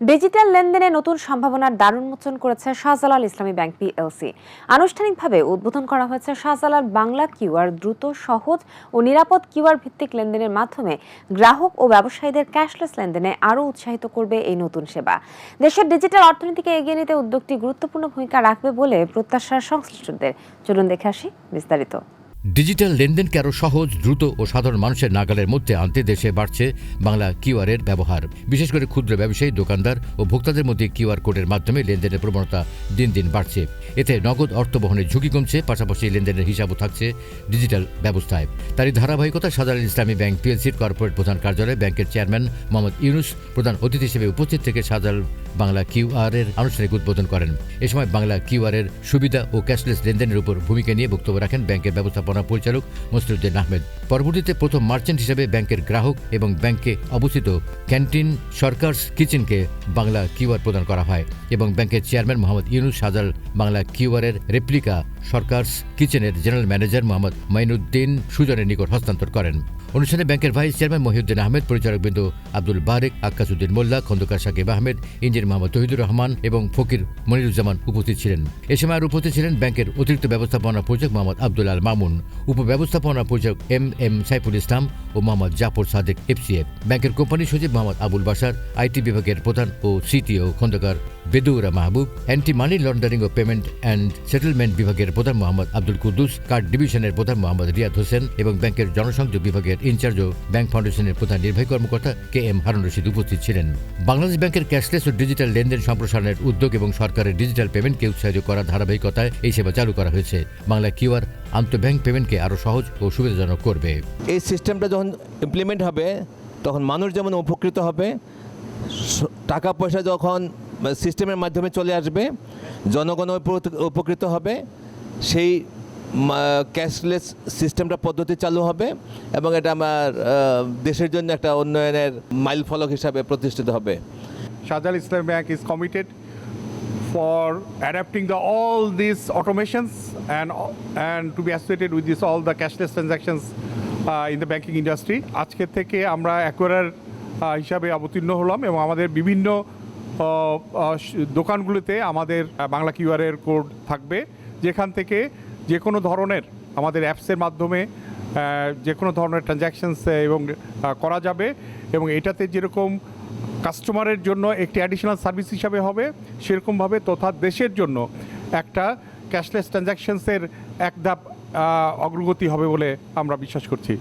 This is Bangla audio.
ডিজিটাল লেনদেনে নতুন সম্ভাবনার দ্বার উন্মোচন করেছে শাহজালাল ইসলামী ব্যাংক পিএলসি। আনুষ্ঠানিকভাবে উদ্বোধন করা হয়েছে শাহজালাল বাংলা কিউআর। দ্রুত, সহজ ও নিরাপদ কিউআর ভিত্তিক লেনদেনের মাধ্যমে গ্রাহক ও ব্যবসায়ীদের ক্যাশলেস লেনদেনে আরও উৎসাহিত করবে এই নতুন সেবা। দেশের ডিজিটাল অর্থনীতিকে এগিয়ে নিতে উদ্যোগটি গুরুত্বপূর্ণ ভূমিকা রাখবে বলে প্রত্যাশা সংশ্লিষ্টদের। চলুন দেখে আসি বিস্তারিত। ডিজিটাল লেনদেনকে আরও সহজ, দ্রুত ও সাধারণ মানুষের নাগালের মধ্যে আনতে দেশে বাড়ছে বাংলা কিউআরের ব্যবহার। বিশেষ করে ক্ষুদ্র ব্যবসায়ী, দোকানদার ও ভোক্তাদের মধ্যে কিউআর কোডের মাধ্যমে লেনদেনের প্রবণতা দিন দিন বাড়ছে। এতে নগদ অর্থ বহনের ঝুঁকি কমছে, পাশাপাশি লেনদেনের হিসাবও থাকছে ডিজিটাল ব্যবস্থায়। তারই ধারাবাহিকতা শাহজালাল ইসলামী ব্যাংক পিএলসির কর্পোরেট প্রধান কার্যালয়ে ব্যাংকের চেয়ারম্যান মোহাম্মদ ইউনুস প্রধান অতিথি হিসেবে উপস্থিত থেকে শাহজালাল বাংলা কিউআরের আনুষ্ঠানিক উদ্বোধন করেন। এ সময় বাংলা কিউআরের সুবিধা ও ক্যাশলেস লেনদেনের উপর ভূমিকা নিয়ে বক্তব্য রাখেন ব্যাংকের ব্যবস্থাপনা পরিচালক মসরুদ্দিন আহমেদ। পরবর্তীতে প্রথম মার্চেন্ট হিসেবে ব্যাংকের গ্রাহক এবং ব্যাংকে অবস্থিত ক্যান্টিন সরকার্স কিচেনকে বাংলা কিউআর প্রদান করা হয় এবং ব্যাংকের চেয়ারম্যান মোহাম্মদ ইউনুস শাহজালাল বাংলা কিউআরের রেপ্লিকা সরকার্স কিচেনের জেনারেল ম্যানেজার মোহাম্মদ মাইনুদ্দিন সুজনের নিকট হস্তান্তর করেন। অনুষ্ঠানে ব্যাংকের ভাইস চেয়ারম্যান মহিউদ্দিন আহমেদ, পরিচালকবৃন্দ আব্দুল বারেক, আক্কাসউদ্দিন মোল্লা, খন্দকার সাকিব আহমেদ, ইঞ্জিনিয়ার মোহাম্মদ তহিদুর রহমান এবং ফকির মনিরুজ্জামান উপস্থিত ছিলেন। এ সময় আর উপস্থিত ছিলেন ব্যাংকের অতিরিক্ত ব্যবস্থাপনা পরিচালক মোহাম্মদ আব্দুল আল মামুন, উপব্যবস্থাপনা পরিচালক এম সাইফুল ইসলাম ও মোহাম্মদ জাফর সাদেক এফসিএফ, ব্যাংকের কোম্পানি সচিব মোহাম্মদ আবুল বাশার, আইটি বিভাগের প্রধান ও CTO Khandaker Bedura Mahbub, anti money laundering ও পেমেন্ট অ্যান্ড সেটেলমেন্ট বিভাগের প্রধান মোহাম্মদ আব্দুল কুদ্দুস, কার্ড ডিভিশনের প্রধান মোহাম্মদ রিয়াদ হোসেন এবং ব্যাংকের জনসংযোগ বিভাগের ইনচার্জ ও ব্যাংক ফাউন্ডেশনের প্রধান নির্বাহী কর্মকর্তা KM হারুন রশিদ উপস্থিত ছিলেন। বাংলাদেশ ব্যাংকের ক্যাশলেস ও ডিজিটাল লেনদেন সম্প্রসারণের উদ্যোগ এবং সরকারের ডিজিটাল পেমেন্টকে উৎসাহিত করার ধারাবাহিকতায় এই সেবা চালু করা হয়েছে। বাংলা কিউআর আন্তঃব্যাংক পেমেন্টকে আরও সহজ ও সুবিধাজনক করবে। এই সিস্টেমটা যখন ইমপ্লিমেন্ট হবে তখন মানুষ যেমন উপকৃত হবে, টাকা পয়সা যখন সিস্টেমের মাধ্যমে চলে আসবে জনগণ উপকৃত হবে, সেই ক্যাশলেস সিস্টেমটা পদ্ধতি চালু হবে এবং এটা আমার দেশের জন্য একটা উন্নয়নের মাইল ফলক হিসাবে প্রতিষ্ঠিত হবে। Shahjalal Islamic Bank is committed for adapting all these automations and to be associated with all the cashless transactions in the banking industry. আজকে থেকে আমরা অ্যাকোয়ারার হিসাবে অবতীর্ণ হলাম এবং আমাদের বিভিন্ন দোকানগুলোতে আমাদের বাংলা কিউআরের কোড থাকবে, যেখান থেকে যে কোনো ধরনের আমাদের অ্যাপসের মাধ্যমে যে কোনো ধরনের ট্রানজ্যাকশনস এবং করা যাবে এবং এটাতে যেরকম কাস্টমারের জন্য একটি অ্যাডিশনাল সার্ভিস হিসাবে হবে, সেরকমভাবে তথা দেশের জন্য একটা ক্যাশলেস ট্রানজ্যাকশনসের এক ধাপ অগ্রগতি হবে বলে আমরা বিশ্বাস করছি।